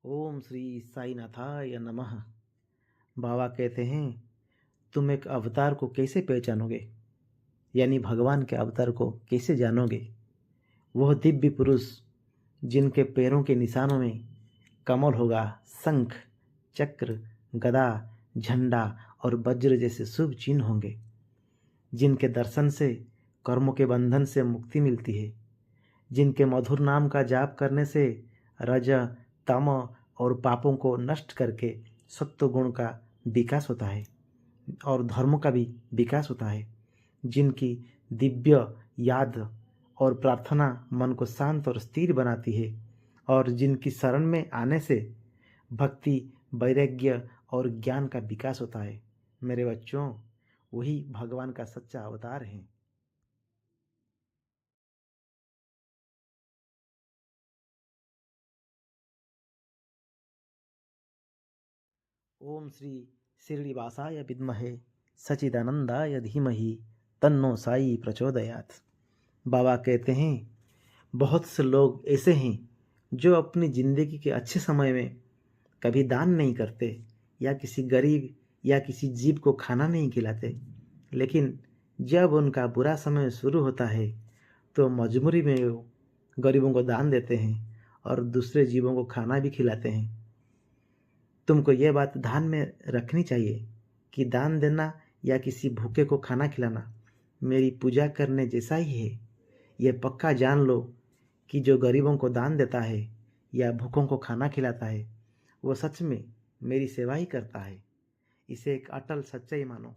ओम श्री साईनाथाय नमः। बाबा कहते हैं, तुम एक अवतार को कैसे पहचानोगे, यानी भगवान के अवतार को कैसे जानोगे। वह दिव्य पुरुष जिनके पैरों के निशानों में कमल होगा, शंख, चक्र, गदा, झंडा और वज्र जैसे शुभ चिन्ह होंगे, जिनके दर्शन से कर्मों के बंधन से मुक्ति मिलती है, जिनके मधुर नाम का जाप करने से रज, तम और पापों को नष्ट करके सत्व गुण का विकास होता है और धर्म का भी विकास होता है, जिनकी दिव्य याद और प्रार्थना मन को शांत और स्थिर बनाती है और जिनकी शरण में आने से भक्ति, वैराग्य और ज्ञान का विकास होता है। मेरे बच्चों, वही भगवान का सच्चा अवतार है। ओम श्री शिरडीवासाय विद्महे सच्चिदानंदाय धीमहि तन्नो साई प्रचोदयात्। बाबा कहते हैं, बहुत से लोग ऐसे हैं जो अपनी ज़िंदगी के अच्छे समय में कभी दान नहीं करते या किसी गरीब या किसी जीव को खाना नहीं खिलाते, लेकिन जब उनका बुरा समय शुरू होता है तो मजबूरी में वो गरीबों को दान देते हैं और दूसरे जीवों को खाना भी खिलाते हैं। तुमको यह बात ध्यान में रखनी चाहिए कि दान देना या किसी भूखे को खाना खिलाना मेरी पूजा करने जैसा ही है। यह पक्का जान लो कि जो गरीबों को दान देता है या भूखों को खाना खिलाता है, वो सच में मेरी सेवा ही करता है। इसे एक अटल सच्चाई मानो।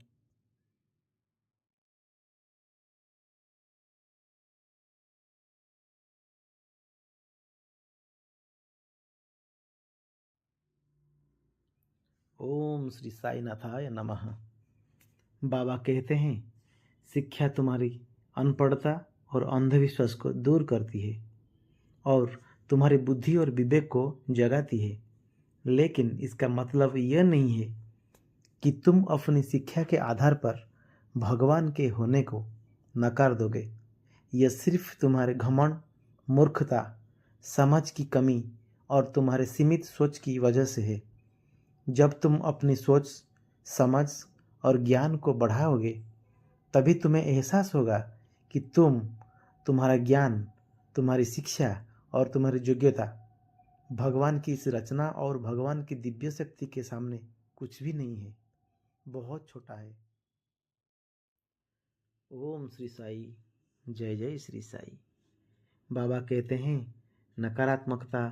ओम श्री साईनाथाय नमः। बाबा कहते हैं, शिक्षा तुम्हारी अनपढ़ता और अंधविश्वास को दूर करती है और तुम्हारी बुद्धि और विवेक को जगाती है, लेकिन इसका मतलब यह नहीं है कि तुम अपनी शिक्षा के आधार पर भगवान के होने को नकार दोगे। यह सिर्फ तुम्हारे घमंड, मूर्खता, समझ की कमी और तुम्हारे सीमित सोच की वजह से है। जब तुम अपनी सोच, समझ और ज्ञान को बढ़ाओगे, तभी तुम्हें एहसास होगा कि तुम्हारा ज्ञान, तुम्हारी शिक्षा और तुम्हारी योग्यता भगवान की इस रचना और भगवान की दिव्य शक्ति के सामने कुछ भी नहीं है, बहुत छोटा है। ओम श्री साई। जय जय श्री साई। बाबा कहते हैं, नकारात्मकता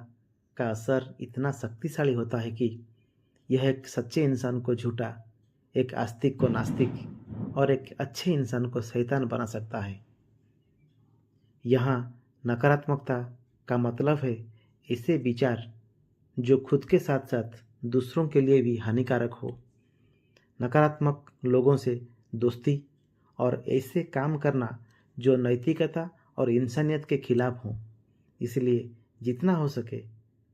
का असर इतना शक्तिशाली होता है कि यह एक सच्चे इंसान को झूठा, एक आस्तिक को नास्तिक और एक अच्छे इंसान को शैतान बना सकता है। यहाँ नकारात्मकता का मतलब है ऐसे विचार जो खुद के साथ साथ दूसरों के लिए भी हानिकारक हो। नकारात्मक लोगों से दोस्ती और ऐसे काम करना जो नैतिकता और इंसानियत के खिलाफ हो। इसलिए जितना हो सके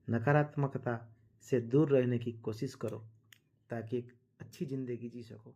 नकारात्मकता से दूर रहने की कोशिश करो ताकि एक अच्छी ज़िंदगी जी सको।